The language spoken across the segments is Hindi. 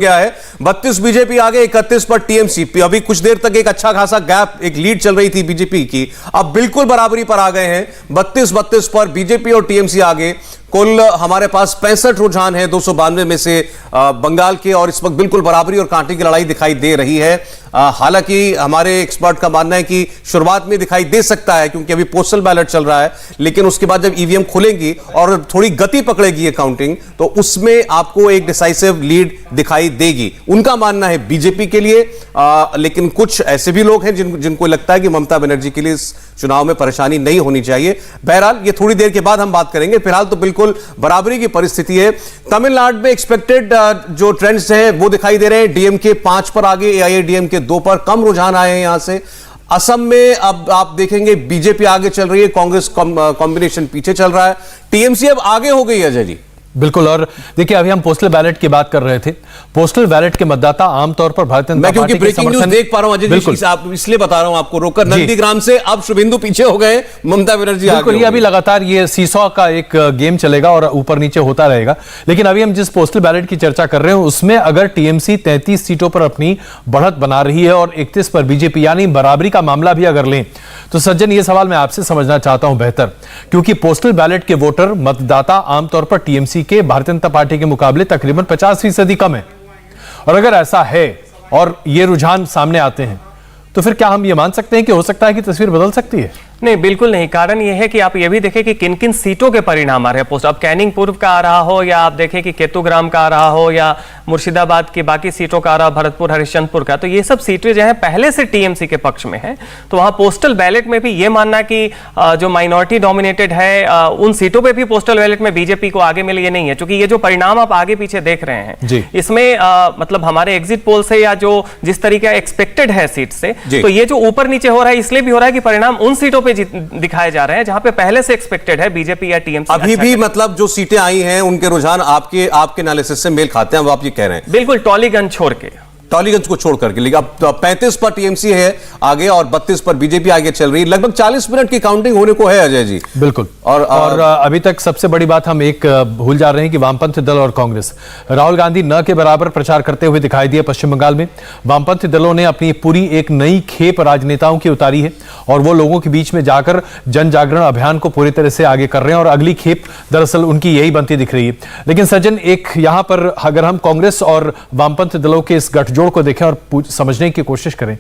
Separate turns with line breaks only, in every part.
गया है 32 बीजेपी आगे 31 पर टीएमसी। अभी कुछ देर तक एक अच्छा खासा गैप, एक लीड चल रही थी बीजेपी की, अब बिल्कुल बराबरी पर आ गए हैं। 32 पर बीजेपी और टीएमसी आगे। कुल हमारे पास 65 रुझान है 292 में से बंगाल के, और इस वक्त बिल्कुल बराबरी और कांटे की लड़ाई दिखाई दे रही है। हालांकि हमारे एक्सपर्ट का मानना है कि शुरुआत में दिखाई दे सकता है क्योंकि अभी पोस्टल बैलेट चल रहा है, लेकिन उसके बाद जब ईवीएम खुलेंगी और थोड़ी गति पकड़ेगी ये काउंटिंग, तो उसमें आपको एक डिसाइसिव लीड दिखाई देगी, उनका मानना है बीजेपी के लिए। लेकिन कुछ ऐसे भी लोग हैं जिनको लगता है कि ममता बनर्जी के लिए इस चुनाव में परेशानी नहीं होनी चाहिए। बहरहाल ये थोड़ी देर के बाद हम बात करेंगे, फिलहाल तो बिल्कुल बराबरी की परिस्थिति है। तमिलनाडु में एक्सपेक्टेड जो ट्रेंड्स हैं वो दिखाई दे रहे हैं। डीएमके 5 पर आगे, एआईएडीएमके 2 पर, कम रुझान आए हैं यहां से। असम में अब आप देखेंगे बीजेपी आगे चल रही है, कांग्रेस कॉम्बिनेशन पीछे चल रहा है, टीएमसी अब आगे हो गई है अजय जी।
बिल्कुल। और देखिए, अभी हम पोस्टल बैलेट की बात कर रहे थे। पोस्टल बैलेट के मतदाता आमतौर पर भारतीय जनता पार्टी के
ब्रेकिंग न्यूज देख पा रहा हूं अजय जी, आप इसलिए बता रहा हूं आपको रोकर, नंदीग्राम से अब शुभेंदु पीछे हो गए, ममता बनर्जी आगे।
बिल्कुल, ये अभी लगातार ये सीसॉ का एक गेम चलेगा और ऊपर नीचे होता रहेगा। लेकिन अभी हम जिस पोस्टल बैलेट की चर्चा कर रहे हैं उसमें अगर टीएमसी 33 सीटों पर अपनी बढ़त बना रही है और 31 पर बीजेपी, यानी बराबरी का मामला भी अगर लें, तो सज्जन ये सवाल मैं आपसे समझना चाहता हूं बेहतर, क्योंकि पोस्टल बैलेट के वोटर मतदाता आमतौर पर टीएमसी के, भारतीय जनता पार्टी के मुकाबले तकरीबन 50% कम है। और अगर ऐसा है और ये रुझान सामने आते हैं, तो फिर क्या हम ये मान सकते हैं कि हो सकता है कि तस्वीर बदल सकती है?
नहीं, बिल्कुल नहीं। कारण यह है कि आप ये भी देखें कि किन किन सीटों के परिणाम आ रहे हैं पोस्ट। अब कैनिंग पूर्व का आ रहा हो, या आप देखें कि केतुग्राम का आ रहा हो, या मुर्शिदाबाद की बाकी सीटों का आ रहा, भरतपुर हरिश्चंद्रपुर का, तो ये सब सीटें जो है पहले से टीएमसी के पक्ष में है। तो वहां पोस्टल बैलेट में भी ये मानना कि जो माइनॉरिटी डोमिनेटेड है उन सीटों पर भी पोस्टल बैलेट में बीजेपी को आगे मिले, ये नहीं है। क्योंकि ये जो परिणाम आप आगे पीछे देख रहे हैं इसमें मतलब हमारे एग्जिट पोल से या जो जिस तरीके एक्सपेक्टेड है सीट से, तो ये जो ऊपर नीचे हो रहा है इसलिए भी हो रहा है कि परिणाम उन सीटों दिखाए जा रहे हैं जहां पे पहले से एक्सपेक्टेड है बीजेपी या टीएमसी।
अभी भी मतलब जो सीटें आई हैं उनके रुझान आपके एनालिसिस से मेल खाते हैं, वो आप ये कह रहे हैं?
बिल्कुल, टॉलीगंज छोड़ के, टॉलीगंज
को छोड़ करके। लेकिन अब 35 पर टीएमसी है आगे और 32 पर बीजेपी आगे चल रही है। लगभग 40 मिनट की काउंटिंग होने को है अजय जी।
बिल्कुल। और अभी तक सबसे बड़ी बात हम एक भूल जा रहे हैं कि वामपंथी दल और कांग्रेस, राहुल गांधी न के बराबर प्रचार करते हुए दिखाई दिए पश्चिम बंगाल में। वामपंथी दलों ने अपनी पूरी एक नई खेप राजनेताओं की उतारी है और वो लोगों के बीच में जाकर जन जागरण अभियान को पूरी तरह से आगे कर रहे हैं, और अगली खेप दरअसल उनकी यही बनती दिख रही है। लेकिन सज्जन, एक यहां पर अगर हम कांग्रेस और वामपंथी दलों के इस गठजोड़ को देखें और समझने की कोशिश करें,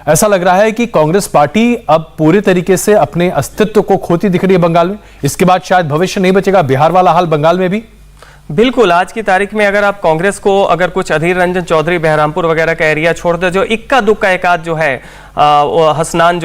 ऐसा लग रहा है कि कांग्रेस पार्टी अब पूरे तरीके से अपने अस्तित्व को खोती दिख रही है बंगाल में। इसके बाद शायद भविष्य नहीं बचेगा। बिहार वाला हाल बंगाल में भी।
बिल्कुल, आज की तारीख में अगर आप कांग्रेस को, अगर कुछ अधीर रंजन चौधरी बहरामपुर वगैरह का एरिया छोड़ दे, जो इक्का दुक्का एक आध जो है हसनान जो